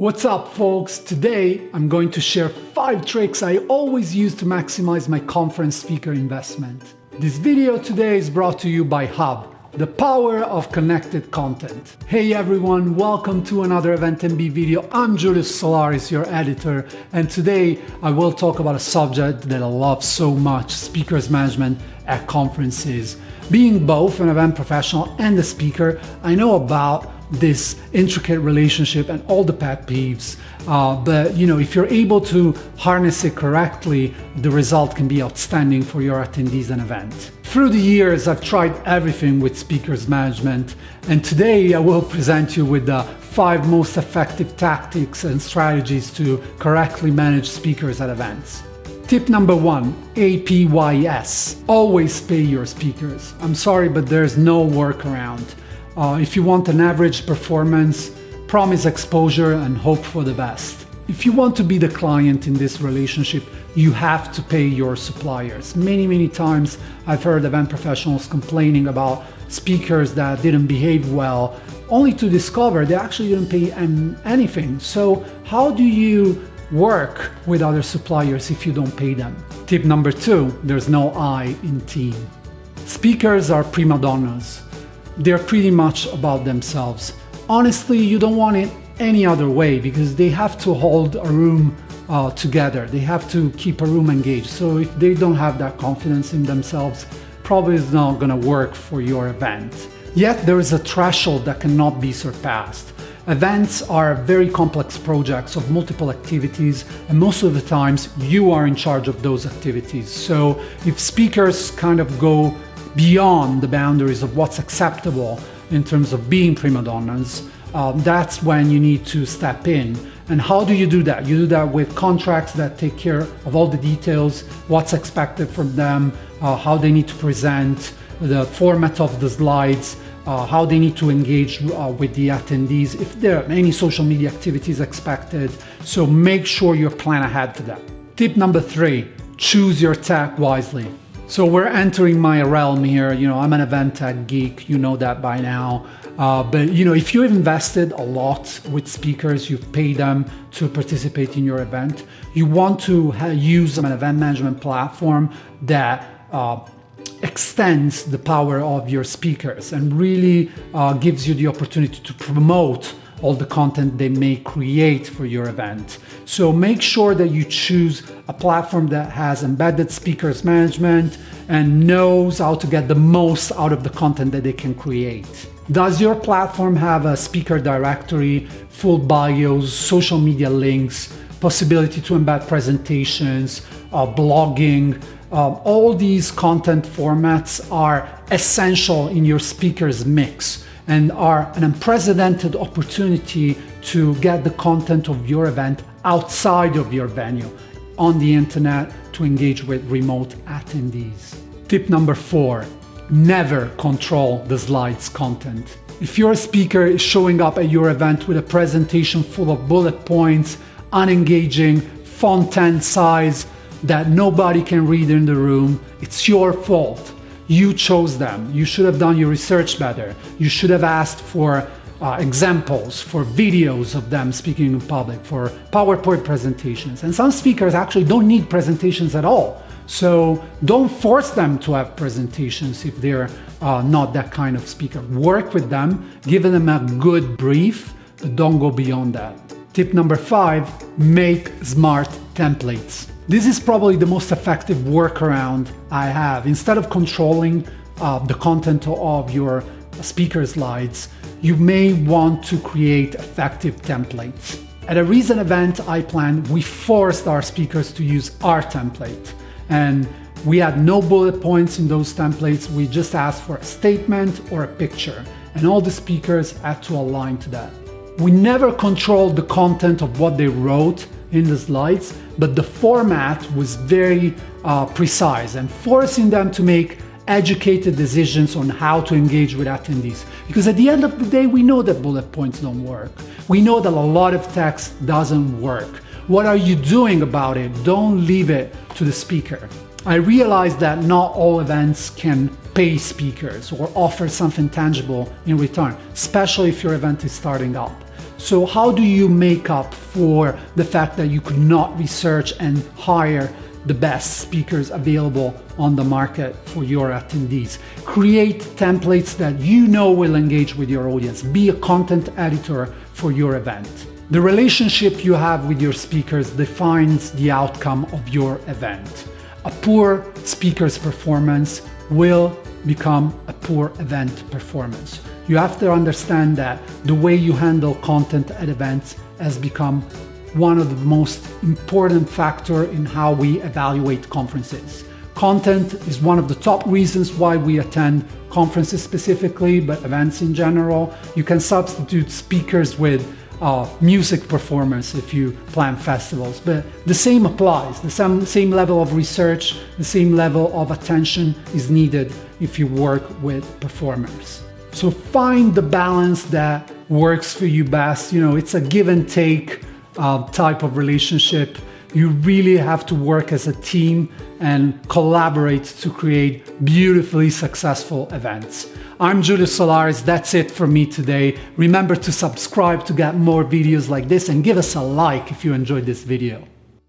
What's up, folks? Today I'm going to share 5 tricks I always use to maximize my conference speaker investment. This video today is brought to you by Hub, the power of connected content. Hey everyone, welcome to another EventMB video. I'm Julius Solaris, your editor, and today I will talk about a subject that I love so much: speakers management at conferences. Being both an event professional and a speaker, I know about this intricate relationship and all the pet peeves, but if you're able to harness it correctly, the result can be outstanding for your attendees and event. Through the years, I've tried everything with speakers management, and today I will present you with the 5 most effective tactics and strategies to correctly manage speakers at events. Tip number 1, APYS. Always pay your speakers. I'm sorry, but there's no workaround. If you want an average performance, promise exposure and hope for the best. If you want to be the client in this relationship, you have to pay your suppliers. Many times I've heard event professionals complaining about speakers that didn't behave well, only to discover they actually didn't pay anything. So how do you work with other suppliers if you don't pay them? Tip number 2, there's no I in team. Speakers are prima donnas. They're pretty much about themselves. Honestly, you don't want it any other way, because they have to hold a room together. They have to keep a room engaged. So if they don't have that confidence in themselves, probably it's not gonna work for your event. Yet there is a threshold that cannot be surpassed. Events are very complex projects of multiple activities, and most of the times you are in charge of those activities. So if speakers kind of go beyond the boundaries of what's acceptable in terms of being prima donnas, that's when you need to step in. And how do you do that? You do that with contracts that take care of all the details, what's expected from them, how they need to present, the format of the slides, how they need to engage with the attendees, if there are any social media activities expected. So make sure you plan ahead for that. Tip number 3, choose your tech wisely. So we're entering my realm here. I'm an event tech geek, you know that by now. But if you've invested a lot with speakers, you've paid them to participate in your event, you want to use an event management platform that extends the power of your speakers and really gives you the opportunity to promote all the content they may create for your event. So make sure that you choose a platform that has embedded speakers management and knows how to get the most out of the content that they can create. Does your platform have a speaker directory, full bios, social media links, possibility to embed presentations, blogging? All these content formats are essential in your speakers mix and are an unprecedented opportunity to get the content of your event outside of your venue, on the internet, to engage with remote attendees. Tip number 4, never control the slides content. If your speaker is showing up at your event with a presentation full of bullet points, unengaging, font 10 size that nobody can read in the room, it's your fault. You chose them. You should have done your research better. You should have asked for examples, for videos of them speaking in public, for PowerPoint presentations. And some speakers actually don't need presentations at all. So don't force them to have presentations if they're not that kind of speaker. Work with them, give them a good brief, but don't go beyond that. Tip number 5, make smart templates. This is probably the most effective workaround I have. Instead of controlling the content of your speaker slides, you may want to create effective templates. At a recent event I planned, we forced our speakers to use our template. And we had no bullet points in those templates. We just asked for a statement or a picture, and all the speakers had to align to that. We never controlled the content of what they wrote in the slides, but the format was very precise and forcing them to make educated decisions on how to engage with attendees. Because at the end of the day, we know that bullet points don't work. We know that a lot of text doesn't work. What are you doing about it? Don't leave it to the speaker. I realize that not all events can pay speakers or offer something tangible in return, especially if your event is starting up. So how do you make up for the fact that you could not research and hire the best speakers available on the market for your attendees? Create templates that you know will engage with your audience. Be a content editor for your event. The relationship you have with your speakers defines the outcome of your event. A poor speaker's performance will become a poor event performance. You have to understand that the way you handle content at events has become one of the most important factors in how we evaluate conferences. Content is one of the top reasons why we attend conferences specifically, but events in general. You can substitute speakers with music performers if you plan festivals, but the same applies. The same level of research, the same level of attention is needed if you work with performers. So find the balance that works for you best. It's a give and take type of relationship. You really have to work as a team and collaborate to create beautifully successful events. I'm Giulio Solaris. That's it for me today. Remember to subscribe to get more videos like this and give us a like if you enjoyed this video.